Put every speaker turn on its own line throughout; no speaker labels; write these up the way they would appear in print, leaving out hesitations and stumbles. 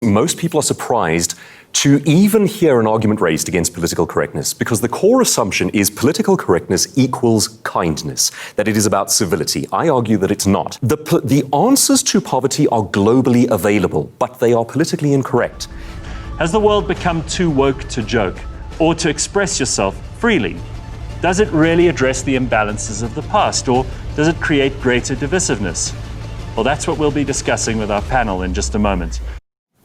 Most people are surprised to even hear an argument raised against political correctness because the core assumption is political correctness equals kindness, that it is about civility. I argue that it's not. The answers to poverty are globally available, but they are politically incorrect.
Has the world become too woke to joke or to express yourself freely? Does it really address the imbalances of the past, or does it create greater divisiveness? Well, that's what we'll be discussing with our panel in just a moment.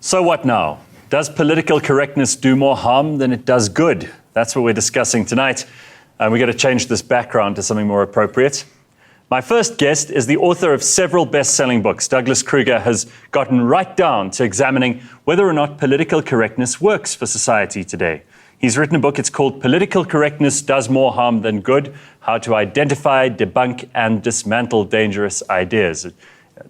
So what now? Does political correctness do more harm than it does good? That's what we're discussing tonight. And we've got to change this background to something more appropriate. My first guest is the author of several best-selling books. Douglas Kruger has gotten right down to examining whether or not political correctness works for society today. He's written a book, it's called Political Correctness Does More Harm Than Good: How to Identify, Debunk, and Dismantle Dangerous Ideas.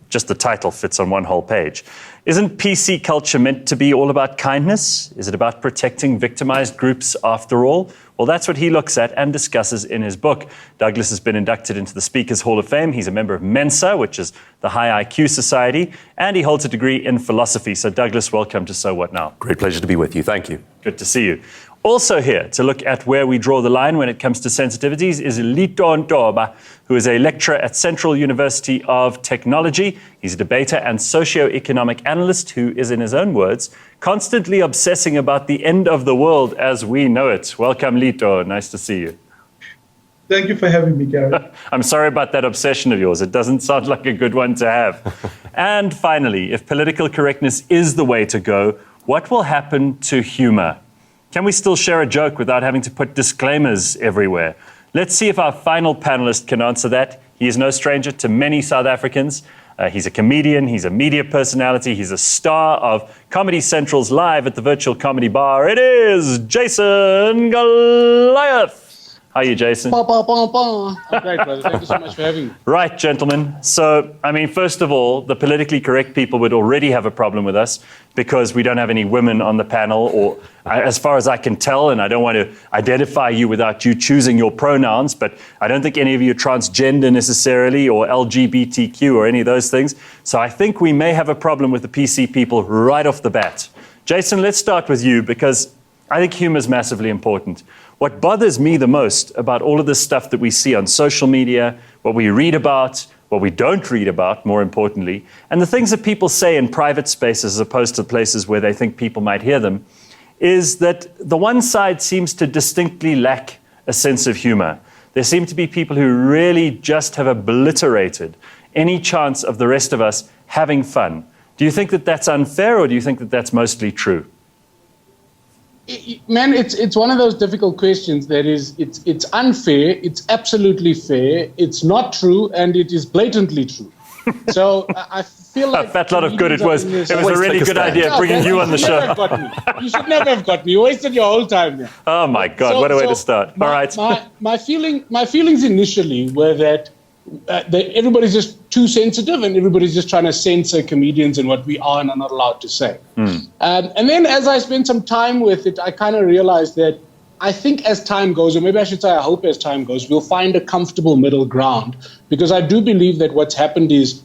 Just the title fits on one whole page. Isn't PC culture meant to be all about kindness? Is it about protecting victimized groups after all? Well, that's what he looks at and discusses in his book. Douglas has been inducted into the Speakers Hall of Fame. He's a member of Mensa, which is the High IQ Society, and he holds a degree in philosophy. So Douglas, welcome to So What Now?
Great pleasure to be with you. Thank you.
Good to see you. Also here to look at where we draw the line when it comes to sensitivities is Lito Ntoba, who is a lecturer at Central University of Technology. He's a debater and socio-economic analyst who is, in his own words, constantly obsessing about the end of the world as we know it. Welcome, Lito. Nice to see you.
Thank you for having me, Gareth.
I'm sorry about that obsession of yours. It doesn't sound like a good one to have. And finally, if political correctness is the way to go, what will happen to humor? Can we still share a joke without having to put disclaimers everywhere? Let's see if our final panelist can answer that. He is no stranger to many South Africans. He's a comedian, he's a media personality, he's a star of Comedy Central's Live at the Virtual Comedy Bar. It is Jason GOLIATH. How are you, Jason?
I'm great, brother. Thank you so much for having me.
Right, gentlemen. So, I mean, first of all, the politically correct people would already have a problem with us because we don't have any women on the panel, or as far as I can tell, and I don't want to identify you without you choosing your pronouns, but I don't think any of you are transgender necessarily, or LGBTQ, or any of those things. So I think we may have a problem with the PC people right off the bat. Jason, let's start with you, because I think humor is massively important. What bothers me the most about all of this stuff that we see on social media, what we read about, what we don't read about, more importantly, and the things that people say in private spaces as opposed to places where they think people might hear them, is that the one side seems to distinctly lack a sense of humor. There seem to be people who really just have obliterated any chance of the rest of us having fun. Do you think that that's unfair, or do you think that that's mostly true?
Man, it's one of those difficult questions that is, it's unfair, it's absolutely fair, it's not true, and it is blatantly true. So I feel like...
A fat lot of good it was. It was a really good idea bringing you on the show.
You should never have got me. You wasted your whole time there.
Oh my God, what a way to start. All right.
My feelings initially were that everybody's just too sensitive, and everybody's just trying to censor comedians and what we are and are not allowed to say. And then as I spent some time with it, I kind of realized that I think as time goes, or maybe I should say I hope as time goes, we'll find a comfortable middle ground, because I do believe that what's happened is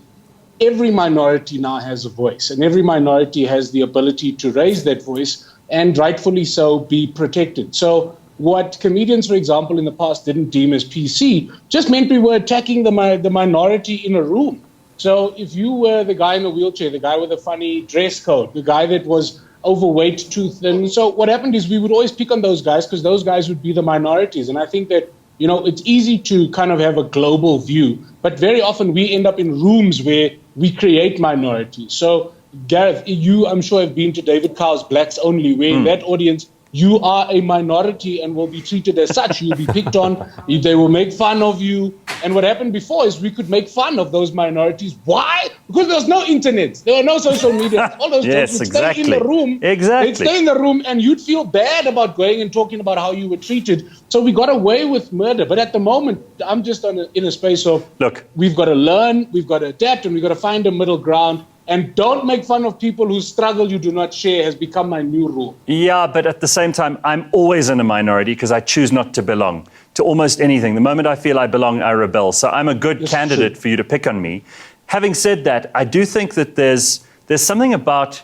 every minority now has a voice, and every minority has the ability to raise that voice and rightfully so be protected. So what comedians, for example, in the past didn't deem as PC just meant we were attacking the minority in a room. So if you were the guy in the wheelchair, the guy with a funny dress code, the guy that was overweight, too thin, so what happened is we would always pick on those guys because those guys would be the minorities. And I think that, you know, it's easy to kind of have a global view, but very often we end up in rooms where we create minorities. So Gareth, you, I'm sure, have been to David Carr's Blacks Only, where in that audience, you are a minority and will be treated as such. You'll be picked on, they will make fun of you. And what happened before is we could make fun of those minorities. Why? Because there was no internet. There were no social media. All those
yes,
would
exactly.
stay in the room.
Exactly.
They'd stay in the room and you'd feel bad about going and talking about how you were treated. So we got away with murder. But at the moment, I'm just in a space of, look, we've got to learn, we've got to adapt, and we've got to find a middle ground. And don't make fun of people whose struggle you do not share has become my new rule.
Yeah, but at the same time, I'm always in a minority because I choose not to belong to almost anything. The moment I feel I belong, I rebel. So I'm a good candidate for you to pick on me. Having said that, I do think that there's something about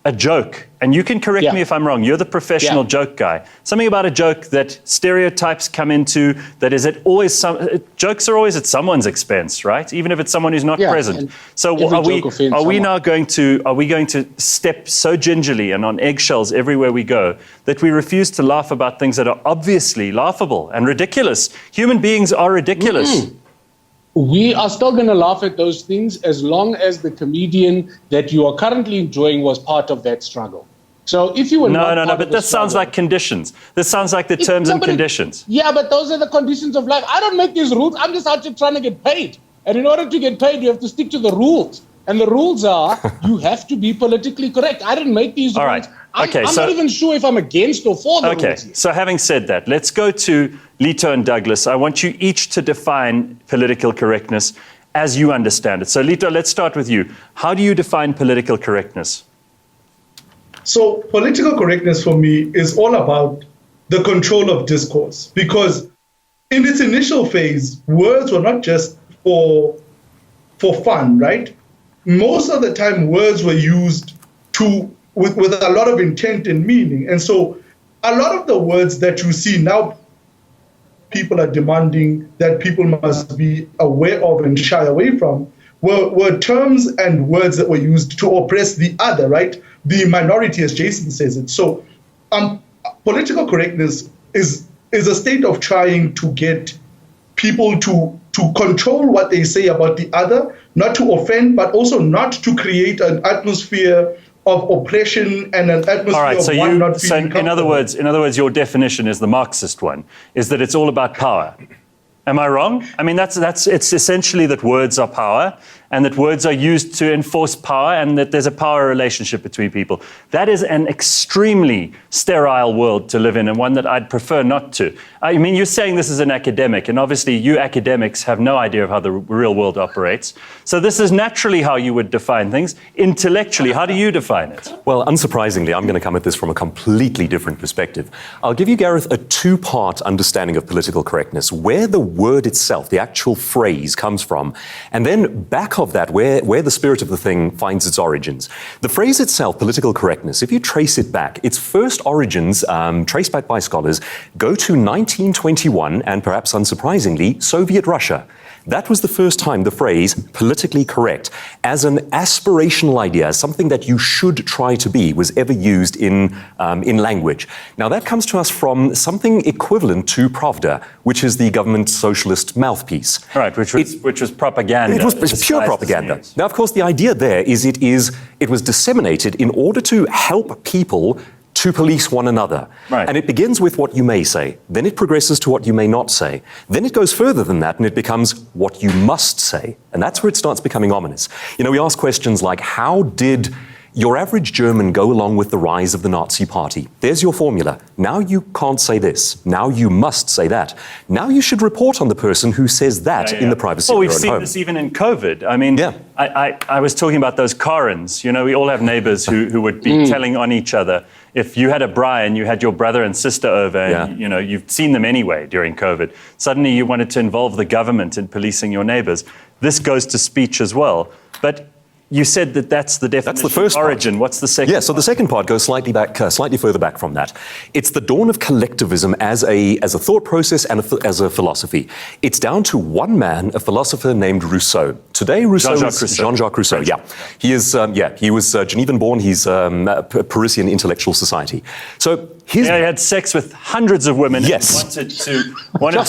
a joke, and you can correct me if I'm wrong, you're the professional joke guy. Something about a joke that stereotypes come into, that is jokes are always at someone's expense, right? Even if it's someone who's not present. So are we now going to step so gingerly and on eggshells everywhere we go that we refuse to laugh about things that are obviously laughable and ridiculous? Human beings are ridiculous.
We are still going to laugh at those things as long as the comedian that you are currently enjoying was part of that struggle. So if you were
No, but this sounds like conditions. This sounds like the terms and conditions.
Yeah, but those are the conditions of life. I don't make these rules. I'm just out here trying to get paid. And in order to get paid, you have to stick to the rules. And the rules are you have to be politically correct. I didn't make these rules.
All right.
I'm not even sure if I'm against or for the rules.
Okay, so having said that, let's go to Lito and Douglas. I want you each to define political correctness as you understand it. So Lito, let's start with you. How do you define political correctness?
So political correctness for me is all about the control of discourse, because in its initial phase, words were not just for fun, right? Most of the time, words were used with a lot of intent and meaning. And so a lot of the words that you see now, people are demanding that people must be aware of and shy away from, were terms and words that were used to oppress the other, right? The minority, as Jason says it. So political correctness is a state of trying to get people to control what they say about the other, not to offend, but also not to create an atmosphere of oppression and an atmosphere of one not feeling comfortable.
In other words, your definition is the Marxist one, is that it's all about power. Am I wrong? I mean, it's essentially that words are power, and that words are used to enforce power, and that there's a power relationship between people. That is an extremely sterile world to live in, and one that I'd prefer not to. I mean, you're saying this is an academic, and obviously you academics have no idea of how the real world operates. So this is naturally how you would define things. Intellectually, how do you define it?
Well, unsurprisingly, I'm going to come at this from a completely different perspective. I'll give you, Gareth, a two-part understanding of political correctness, where the word itself, the actual phrase, comes from, and then back of that, where the spirit of the thing finds its origins. The phrase itself, political correctness, if you trace it back, its first origins, traced back by scholars, go to 1921 and, perhaps unsurprisingly, Soviet Russia. That was the first time the phrase politically correct, as an aspirational idea, as something that you should try to be, was ever used in language. Now that comes to us from something equivalent to Pravda, which is the government socialist mouthpiece.
Right, which was propaganda.
It was pure propaganda. Now, of course, the idea there is it was disseminated in order to help people to police one another.
Right.
And it begins with what you may say, then it progresses to what you may not say, then it goes further than that and it becomes what you must say. And that's where it starts becoming ominous. You know, we ask questions like, how did your average German go along with the rise of the Nazi Party? There's your formula. Now you can't say this. Now you must say that. Now you should report on the person who says that in the privacy of your own home.
Well, we've seen this even in COVID. I mean, I was talking about those Karens. You know, we all have neighbors who would be telling on each other. If you had a Brian, you had your brother and sister over, and you know, you've seen them anyway during COVID. Suddenly you wanted to involve the government in policing your neighbors. This goes to speech as well. But you said that that's the definition.
That's the first
origin.
Part.
What's the second?
Yeah, so the second part goes slightly further back from that. It's the dawn of collectivism as a thought process and as a philosophy. It's down to one man, a philosopher named Rousseau. Today, Rousseau is Jean-Jacques Rousseau. Yeah, he is. He was Genevan-born. He's Parisian intellectual society. So he
had sex with hundreds of women.
Yes,
wanted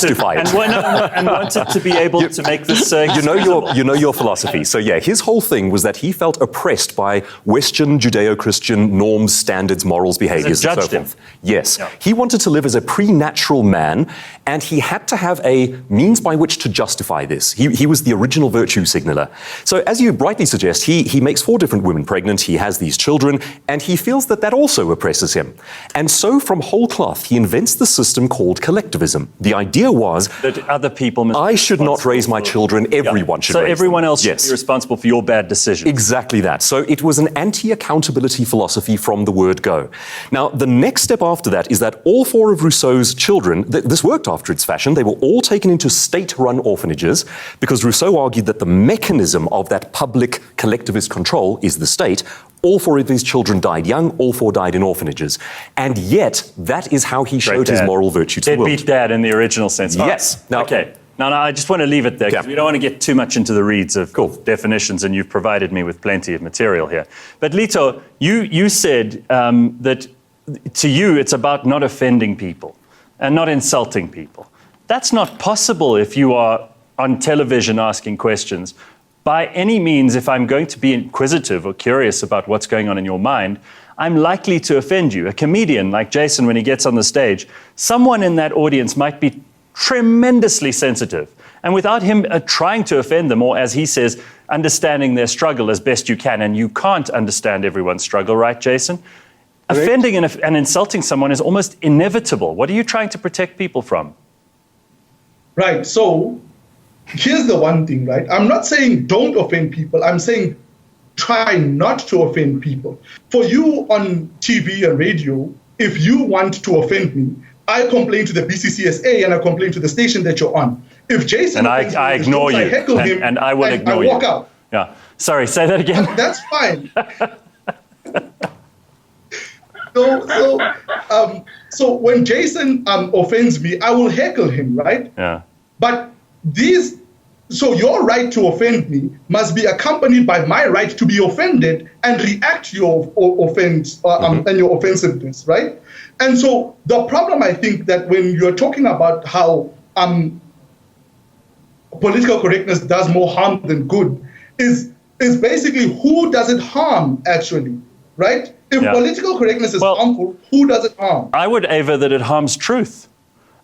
to be able to make this.
You know your philosophy. So yeah, his whole thing was that he felt oppressed by Western Judeo-Christian norms, standards, morals, behaviors, and so forth. Yes. Yeah. He wanted to live as a pre-natural man, and he had to have a means by which to justify this. He was the original virtue signaler. So as you rightly suggest, he makes 4 different women pregnant, he has these children, and he feels that also oppresses him. And so from whole cloth, he invents the system called collectivism. The idea was
that other people must
I should not raise my children, everyone should raise them.
So everyone else should be responsible for your bad decisions.
Exactly that. So it was an anti-accountability philosophy from the word go. Now, the next step after that is that all 4 of Rousseau's children, this worked after its fashion, they were all taken into state-run orphanages because Rousseau argued that the mechanism of that public collectivist control is the state. All 4 of his children died young, all 4 died in orphanages. And yet, that is how he showed his moral virtue to the world.
Deadbeat dad in the original sense.
Yes.
Now, okay. No, I just want to leave it there because we don't want to get too much into the reeds of definitions, and you've provided me with plenty of material here. But Lito, you said that to you it's about not offending people and not insulting people. That's not possible if you are on television asking questions. By any means, if I'm going to be inquisitive or curious about what's going on in your mind, I'm likely to offend you. A comedian like Jason, when he gets on the stage, someone in that audience might be tremendously sensitive. And without him trying to offend them, or as he says, understanding their struggle as best you can, and you can't understand everyone's struggle, right, Jason? Correct. Offending and insulting someone is almost inevitable. What are you trying to protect people from?
Right. So here's the one thing, right? I'm not saying don't offend people. I'm saying try not to offend people. For you on TV and radio, if you want to offend me, I complain to the BCCSA and I complain to the station that you're on. If Jason
and I ignore you,
I heckle him,
and I will ignore
you. I walk out.
Yeah. Sorry, say that again.
That's fine. So when Jason offends me, I will heckle him, right?
Yeah.
But so your right to offend me must be accompanied by my right to be offended and react to your offense and your offensiveness, right? And so the problem, I think, that when you're talking about how political correctness does more harm than good is basically who does it harm, actually, right? If political correctness is harmful, who does it harm?
I would aver that it harms truth.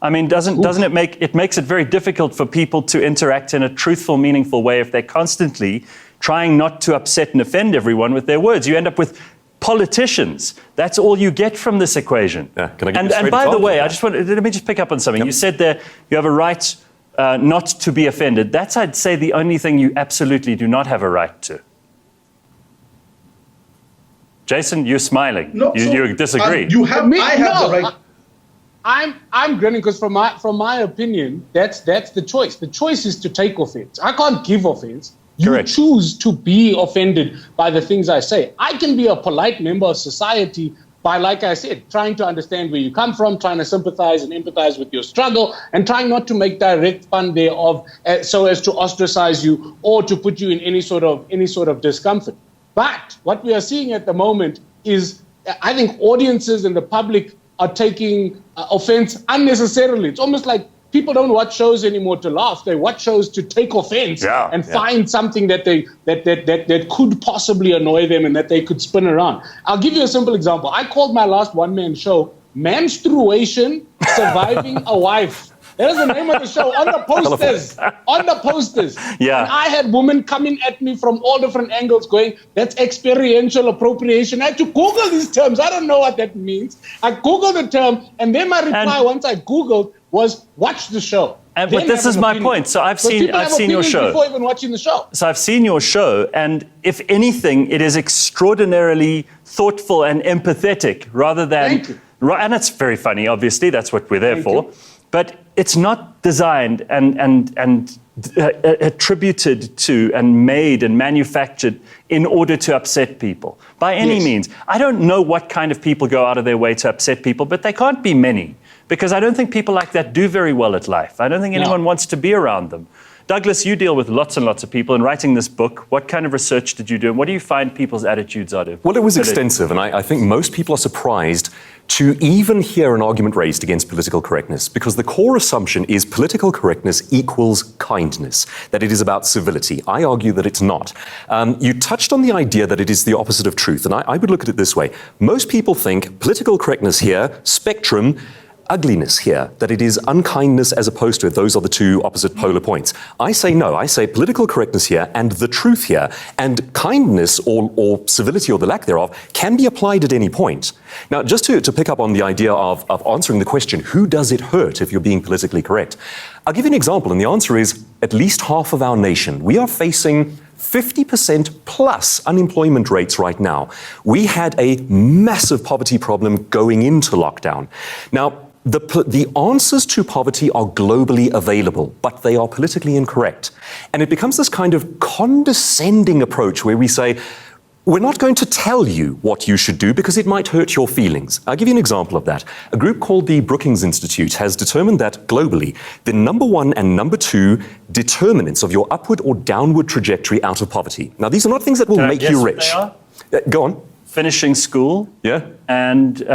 I mean, doesn't it makes it very difficult for people to interact in a truthful, meaningful way if they're constantly trying not to upset and offend everyone with their words. You end up with politicians. That's all you get from this equation.
Yeah. Can I give you a
and by the way, let me just pick up on something.
Yep.
You said there you have a right not to be offended. That's, I'd say, the only thing you absolutely do not have a right to. Jason, you're smiling.
No,
you disagree.
I have the right.
I'm grinning because from my opinion, that's the choice. The choice is to take offense. I can't give offense. You choose to be offended by the things I say. I can be a polite member of society by, like I said, trying to understand where you come from, trying to sympathize and empathize with your struggle, and trying not to make direct fun thereof so as to ostracize you or to put you in any sort of discomfort. But what we are seeing at the moment is, I think audiences and the public are taking offense unnecessarily. It's almost like people don't watch shows anymore to laugh. They watch shows to take offense and find something that could possibly annoy them and that they could spin around. I'll give you a simple example. I called my last one-man show Menstruation Surviving a Wife. That is the name of the show on the posters. On the posters.
Yeah.
And I had women coming at me from all different angles going, that's experiential appropriation. I had to Google these terms. I don't know what that means. I Googled the term, and then my reply once I Googled was, watch the show.
But this is my point. So I've seen your show.
Before even watching the show.
So I've seen your show, and if anything, it is extraordinarily thoughtful and empathetic rather than...
Thank you.
And it's very funny, obviously. That's what we're there
Thank
for.
you.
But it's not designed and attributed to and made and manufactured in order to upset people by any means. I don't know what kind of people go out of their way to upset people, but they can't be many, because I don't think people like that do very well at life. I don't think anyone wants to be around them. Douglas, you deal with lots and lots of people in writing this book. What kind of research did you do, and what do you find people's attitudes are to?
Well, it was extensive, and I think most people are surprised to even hear an argument raised against political correctness, because the core assumption is political correctness equals kindness, that it is about civility. I argue that it's not. You touched on the idea that it is the opposite of truth, and I would look at it this way. Most people think political correctness here, spectrum, ugliness here, that it is unkindness as opposed to it. Those are the two opposite polar points. I say no. I say political correctness here and the truth here, and kindness or civility or the lack thereof can be applied at any point. Now, just to pick up on the idea of answering the question, who does it hurt if you're being politically correct? I'll give you an example, and the answer is at least half of our nation. We are facing 50% plus unemployment rates right now. We had a massive poverty problem going into lockdown. Now, the answers to poverty are globally available, but they are politically incorrect. And it becomes this kind of condescending approach where we say, We're not going to tell you what you should do because it might hurt your feelings. I'll give you an example of that. A group called the Brookings Institute has determined that globally, the number 1 and number 2 determinants of your upward or downward trajectory out of poverty. Now, these are not things that will make you rich. Go on.
Finishing school, and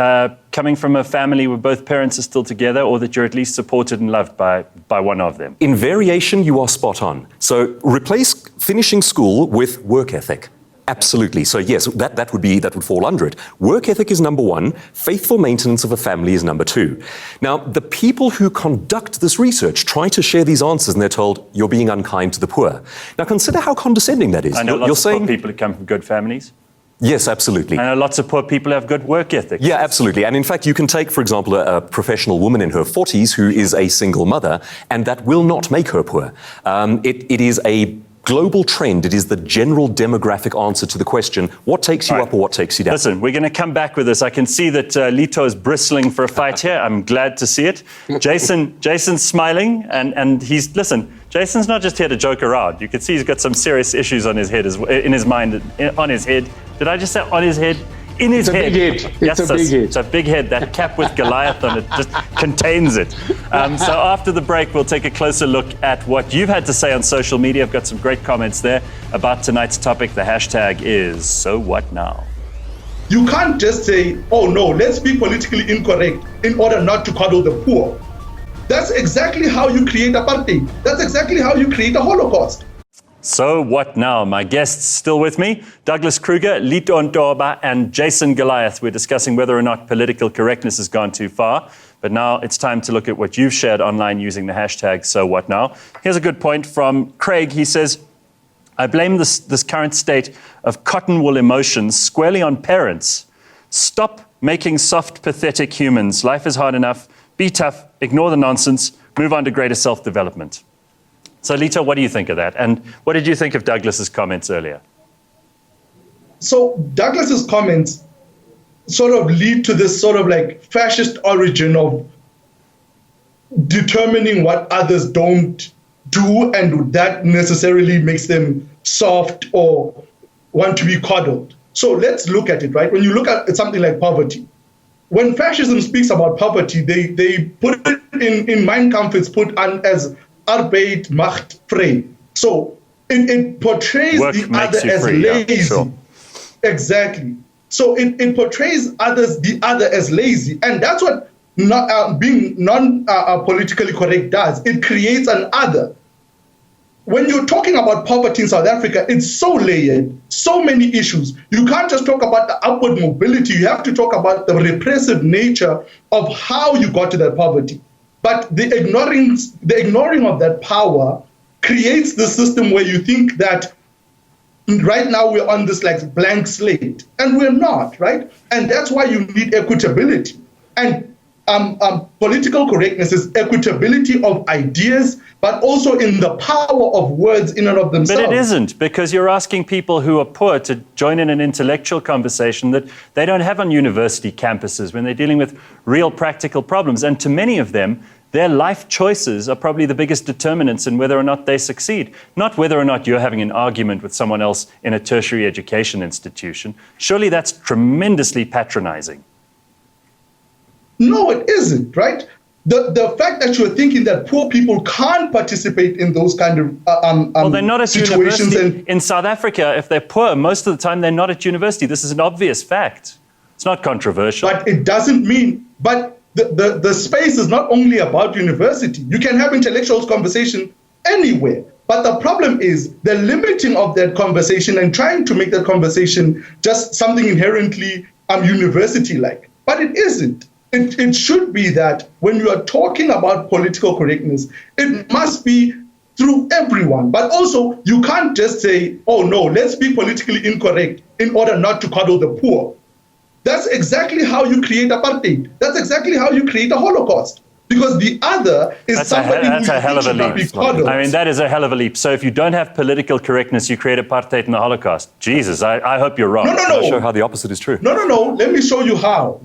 coming from a family where both parents are still together, or that you're at least supported and loved by one of them.
In variation, you are spot on. So replace finishing school with work ethic. Absolutely. So yes, that would fall under it. Work ethic is number 1. Faithful maintenance of a family is number 2. Now, the people who conduct this research try to share these answers, and they're told you're being unkind to the poor. Now, consider how condescending that is.
I know lots of poor people who come from good families.
Yes, absolutely.
I know lots of poor people who have good work ethic.
Yeah, absolutely. And in fact, you can take, for example, a professional woman in her 40s who is a single mother, and that will not make her poor. It is a global trend. It is the general demographic answer to the question, what takes you up or what takes you down?
Listen, we're going to come back with this. I can see that Lito is bristling for a fight here. I'm glad to see it. Jason's smiling, and Jason's not just here to joke around. You can see he's got some serious issues on his head, on his head. Did I just say on his head? In his head.
Big head. It's a big head.
It's a big head. That cap with Goliath on it just contains it. So after the break, we'll take a closer look at what you've had to say on social media. I've got some great comments there about tonight's topic. The hashtag is So What Now?
You can't just say, oh no, let's be politically incorrect in order not to coddle the poor. That's exactly how you create apartheid. That's exactly how you create a Holocaust.
So what now? My guests still with me, Douglas Kruger, Lito Ntoba, and Jason Goliath. We're discussing whether or not political correctness has gone too far. But now it's time to look at what you've shared online using the hashtag So What Now? Here's a good point from Craig. He says, I blame this current state of cotton wool emotions squarely on parents. Stop making soft, pathetic humans. Life is hard enough. Be tough. Ignore the nonsense. Move on to greater self-development. So, Lito, what do you think of that? And what did you think of Douglas's comments earlier?
So Douglas's comments sort of lead to this sort of like fascist origin of determining what others don't do, and that necessarily makes them soft or want to be coddled. So let's look at it, right? When you look at something like poverty, when fascism speaks about poverty, they put it in Mein Kampf, it's put on as Arbeit macht frei. So it portrays the other as lazy. Yeah, sure. Exactly. So it portrays the other as lazy. And that's what being non-politically correct does. It creates an other. When you're talking about poverty in South Africa, it's so layered, so many issues. You can't just talk about the upward mobility. You have to talk about the repressive nature of how you got to that poverty. But the ignoring of that power creates the system where you think that right now we're on this like blank slate, and we're not, right? And that's why you need equitability. And political correctness is equitability of ideas, but also in the power of words in and of themselves.
But it isn't, because you're asking people who are poor to join in an intellectual conversation that they don't have on university campuses when they're dealing with real practical problems. And to many of them, their life choices are probably the biggest determinants in whether or not they succeed, not whether or not you're having an argument with someone else in a tertiary education institution. Surely that's tremendously patronizing.
No, it isn't, right? The fact that you're thinking that poor people can't participate in those kind of
well, they're not at
situations.
University. In South Africa, if they're poor, most of the time they're not at university. This is an obvious fact. It's not controversial.
But it doesn't mean, but the space is not only about university. You can have intellectual conversation anywhere. But the problem is the limiting of that conversation and trying to make that conversation just something inherently university-like. But it isn't. It should be that when you are talking about political correctness, it must be through everyone. But also, you can't just say, oh no, let's be politically incorrect in order not to coddle the poor. That's exactly how you create apartheid. That's exactly how you create a Holocaust. Because the other is somebody who
a hell of a leap. I mean, that is a hell of a leap. So if you don't have political correctness, you create apartheid and the Holocaust. Jesus, I hope you're wrong.
No.
I'm not sure how the opposite is true.
No. Let me show you how.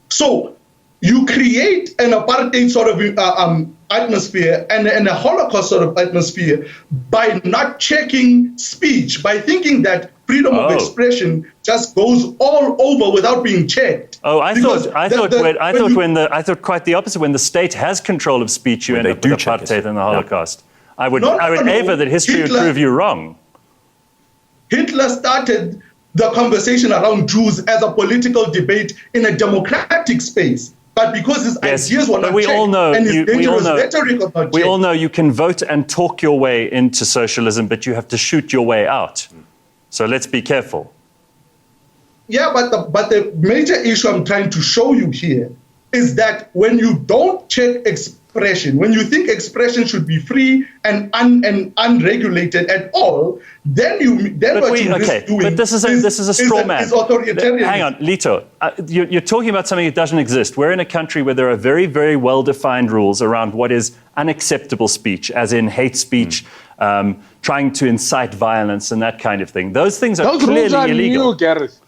So you create an apartheid sort of atmosphere and a Holocaust sort of atmosphere by not checking speech, by thinking that freedom of expression just goes all over without being checked.
Oh, I thought quite the opposite. When the state has control of speech, you end up with apartheid and the Holocaust. I would aver that history would prove you wrong.
Hitler started the conversation around Jews as a political debate in a democratic space. But because his ideas were not checked and his dangerous rhetoric was not checked.
We all know you can vote and talk your way into socialism, but you have to shoot your way out. So let's be careful.
Yeah, but the major issue I'm trying to show you here is that when you don't check expression, when you think expression should be free and unregulated at all, then what you risk doing
but this is a straw man.
Is authoritarian.
Hang on, Lito. You're talking about something that doesn't exist. We're in a country where there are very, very well-defined rules around what is unacceptable speech, as in hate speech, trying to incite violence and that kind of thing. Those things are clearly illegal.
Those rules are new, Gareth.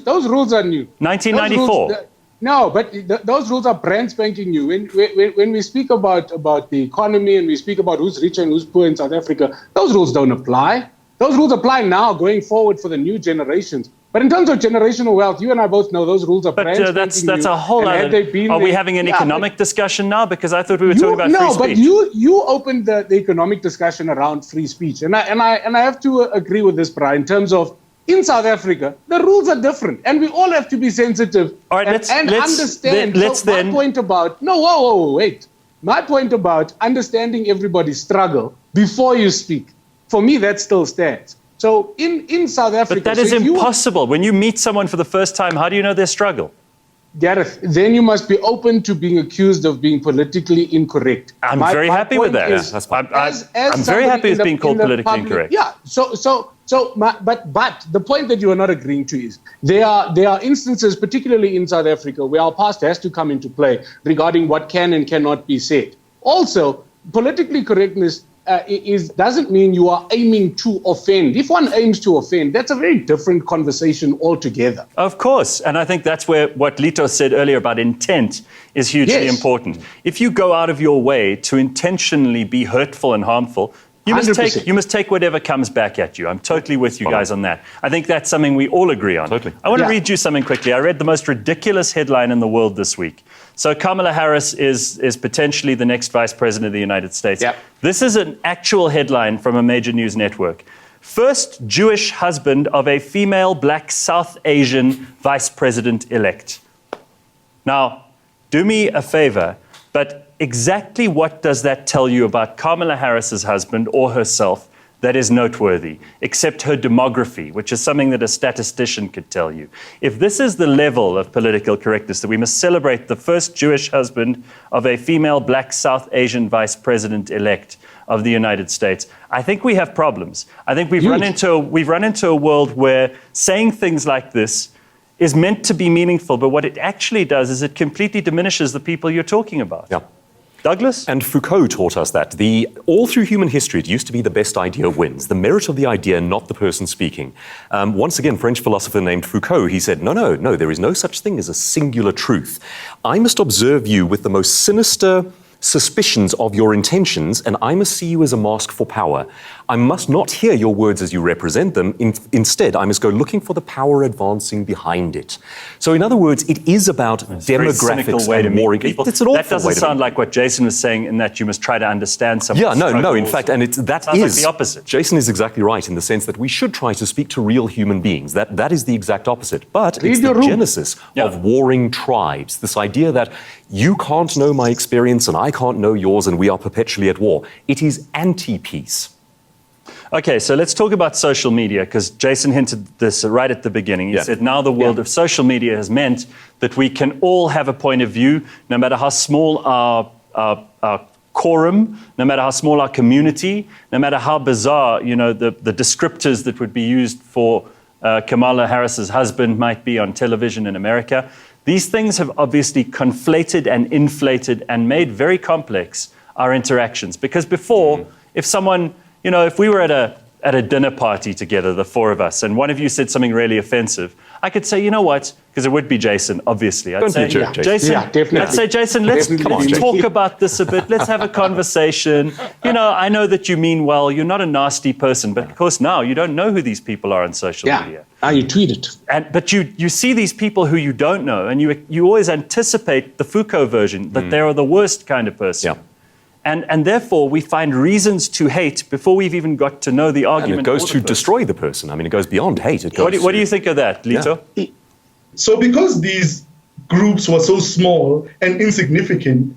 Those rules are new.
1994.
No, but those rules are brand spanking new. When we speak about the economy and we speak about who's rich and who's poor in South Africa, those rules don't apply. Those rules apply now, going forward for the new generations. But in terms of generational wealth, you and I both know those rules are brand spanking new. But
that's a whole other... Are we having an economic discussion now? Because I thought we were talking about free speech.
No, but you opened the economic discussion around free speech. And I have to agree with this, Brian, in terms of in South Africa, the rules are different, and we all have to be sensitive and understand. My point about my point about understanding everybody's struggle before you speak, for me, that still stands. So in South Africa,
but that is impossible. When you meet someone for the first time, how do you know their struggle?
Gareth, then you must be open to being accused of being politically incorrect.
I'm very happy with that. I'm very happy with being called politically incorrect.
Yeah. But the point that you are not agreeing to is there are instances, particularly in South Africa, where our past has to come into play regarding what can and cannot be said. Also, politically correctness doesn't mean you are aiming to offend. If one aims to offend, that's a very different conversation altogether.
Of course, and I think that's where what Lito said earlier about intent is hugely important. If you go out of your way to intentionally be hurtful and harmful, you must take whatever comes back at you. I'm totally with you guys on that. I think that's something we all agree on.
Totally.
I want to read you something quickly. I read the most ridiculous headline in the world this week. So Kamala Harris is potentially the next vice president of the United States.
Yep.
This is an actual headline from a major news network. First Jewish husband of a female black South Asian vice president-elect. Now, do me a favor, but exactly what does that tell you about Kamala Harris's husband or herself that is noteworthy, except her demography, which is something that a statistician could tell you? If this is the level of political correctness, that we must celebrate the first Jewish husband of a female black South Asian vice president-elect of the United States, I think we have problems. I think we've run into a world where saying things like this is meant to be meaningful, but what it actually does is it completely diminishes the people you're talking about.
Yeah.
Douglas?
And Foucault taught us that. All through human history, it used to be the best idea wins. The merit of the idea, not the person speaking. Once again, French philosopher named Foucault, he said, no, there is no such thing as a singular truth. I must observe you with the most sinister suspicions of your intentions, and I must see you as a mask for power. I must not hear your words as you represent them. Instead, I must go looking for the power advancing behind it. So in other words, it is about demographics and warring people. It's an awful
that doesn't sound like what Jason was saying, in that you must try to understand someone's
struggles. No, in fact, and that is
like the opposite.
Jason is exactly right in the sense that we should try to speak to real human beings. That is the exact opposite. But it's the genesis of warring tribes. This idea that you can't know my experience and I can't know yours and we are perpetually at war. It is anti-peace.
Okay, so let's talk about social media, because Jason hinted this right at the beginning. He said now the world of social media has meant that we can all have a point of view, no matter how small our quorum, no matter how small our community, no matter how bizarre, the descriptors that would be used for Kamala Harris's husband might be on television in America. These things have obviously conflated and inflated and made very complex our interactions. Because before, if someone, if we were at at a dinner party together, the four of us, and one of you said something really offensive, I could say, you know what, because it would be Jason, obviously. I'd
Don't
say,
be a jerk,
Jason.
Yeah, definitely.
I'd say, Jason, let's talk about this a bit. Let's have a conversation. You know, I know that you mean well. You're not a nasty person, but of course now you don't know who these people are on social media.
Now you tweet it.
But you see these people who you don't know, and you always anticipate the Foucault version, that they are the worst kind of person.
Yeah.
And therefore, we find reasons to hate before we've even got to know the argument.
And it goes to destroy the person. I mean, it goes beyond hate. It goes
what do you think of that, Lito?
Yeah.
So because these groups were so small and insignificant,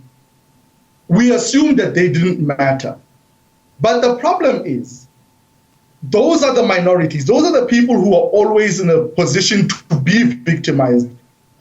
we assumed that they didn't matter. But the problem is, those are the minorities. Those are the people who are always in a position to be victimized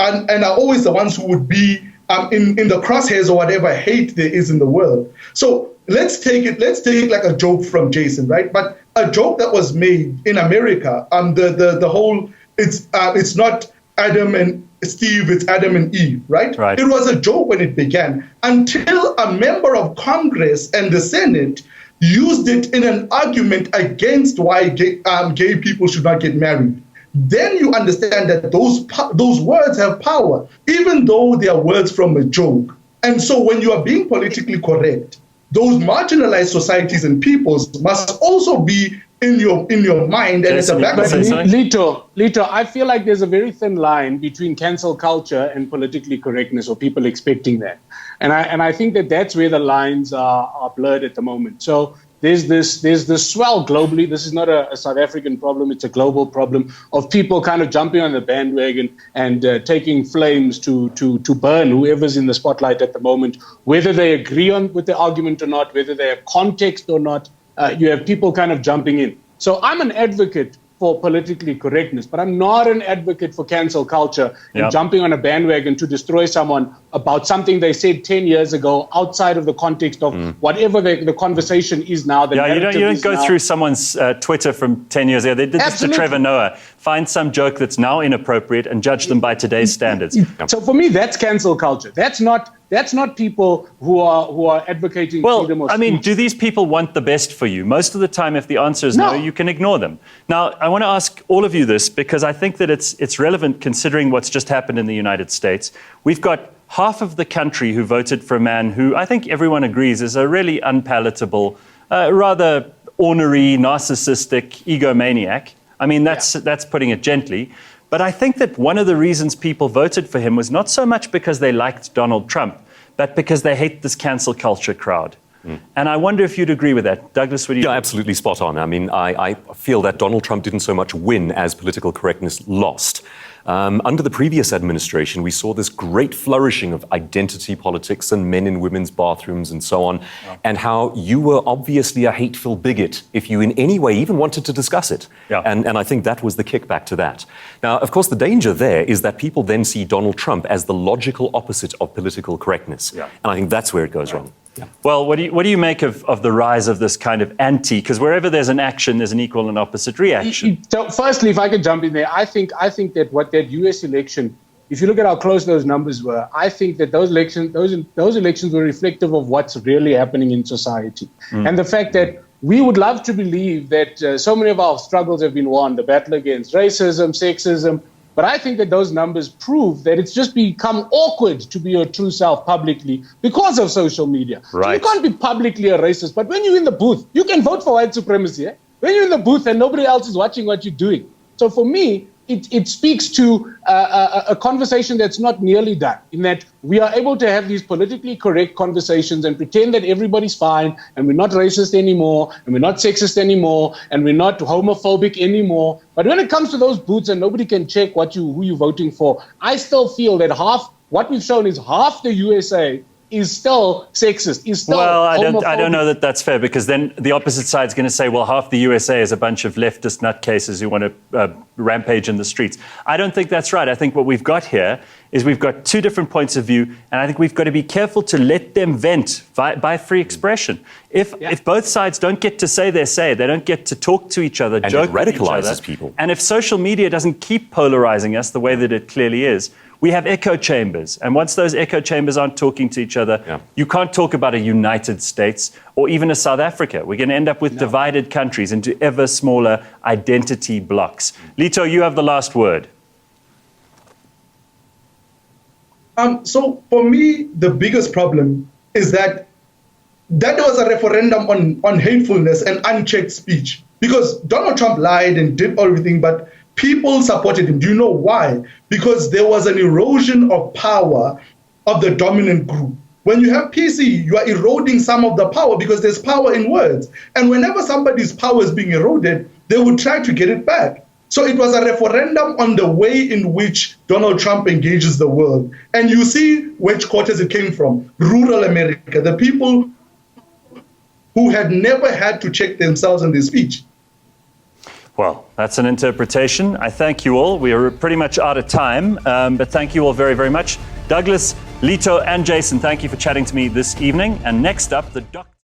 and are always the ones who would be in the crosshairs or whatever hate there is in the world. So let's take like a joke from Jason, right? But a joke that was made in America, the whole, it's not Adam and Steve, it's Adam and Eve, right? It was a joke when it began until a member of Congress and the Senate used it in an argument against why gay people should not get married. Then you understand that those words have power, even though they are words from a joke. And so when you are being politically correct, those marginalized societies and peoples must also be in your mind and at the back of your
Lito, I feel like there's a very thin line between cancel culture and politically correctness, or people expecting that. And I think that's where the lines are blurred at the moment. So there's this swell globally. This is not a South African problem. It's a global problem of people kind of jumping on the bandwagon and taking flames to burn whoever's in the spotlight at the moment, whether they agree with the argument or not, whether they have context or not. You have people kind of jumping in. So I'm an advocate for politically correctness, but I'm not an advocate for cancel culture and jumping on a bandwagon to destroy someone about something they said 10 years ago outside of the context of whatever the conversation is now.
You don't go through someone's Twitter from 10 years ago. They did this to Trevor Noah. Find some joke that's now inappropriate and judge them by today's standards.
So for me, that's cancel culture. That's not people who are advocating freedom of speech.
I mean, do these people want the best for you? Most of the time, if the answer is no, you can ignore them. Now, I want to ask all of you this because I think that it's relevant considering what's just happened in the United States. We've got half of the country who voted for a man who I think everyone agrees is a really unpalatable, rather ornery, narcissistic egomaniac. I mean, that's putting it gently. But I think that one of the reasons people voted for him was not so much because they liked Donald Trump, but because they hate this cancel culture crowd. And I wonder if you'd agree with that. Douglas, what do you think?
Absolutely spot on. I mean, I feel that Donald Trump didn't so much win as political correctness lost. Under the previous administration, we saw this great flourishing of identity politics and men in women's bathrooms and so on, and how you were obviously a hateful bigot if you in any way even wanted to discuss it. And I think that was the kickback to that. Now, of course, the danger there is that people then see Donald Trump as the logical opposite of political correctness. And I think that's where it goes wrong.
Well, what do you make of the rise of this kind of because wherever there's an action, there's an equal and opposite reaction?
So firstly, if I could jump in there, I think that what that U.S. election, if you look at how close those numbers were, I think that those elections were reflective of what's really happening in society. And the fact that we would love to believe that so many of our struggles have been won, the battle against racism, sexism, but I think that those numbers prove that it's just become awkward to be your true self publicly because of social media. So you can't be publicly a racist, but when you're in the booth, you can vote for white supremacy. When you're in the booth and nobody else is watching what you're doing. So for me, it speaks to a conversation that's not nearly done, in that we are able to have these politically correct conversations and pretend that everybody's fine and we're not racist anymore and we're not sexist anymore and we're not homophobic anymore. But when it comes to those booths and nobody can check who you're voting for, I still feel that what we've shown is half the USA is still sexist, is still homophobic.
I don't know that that's fair, because then the opposite side is going to say, well, half the USA is a bunch of leftist nutcases who want to rampage in the streets. I don't think that's right. I think what we've got here is we've got two different points of view, and I think we've got to be careful to let them vent by free expression. If both sides don't get to say their say, they don't get to talk to each other,
and
joke
it
with each
radicalizes
other,
people.
and if social media doesn't keep polarizing us the way that it clearly is, we have echo chambers. And once those echo chambers aren't talking to each other, you can't talk about a United States or even a South Africa. We're going to end up with divided countries into ever smaller identity blocks. Lito, you have the last word.
So for me, the biggest problem is that there was a referendum on hatefulness and unchecked speech, because Donald Trump lied and did everything, but people supported him. Do you know why? Because there was an erosion of power of the dominant group. When you have PC, you are eroding some of the power because there's power in words. And whenever somebody's power is being eroded, they would try to get it back. So it was a referendum on the way in which Donald Trump engages the world. And you see which quarters it came from. Rural America, the people who had never had to check themselves in their speech.
Well, that's an interpretation. I thank you all. We are pretty much out of time, but thank you all very, very much. Douglas, Lito, and Jason, thank you for chatting to me this evening. And next up, the doctor.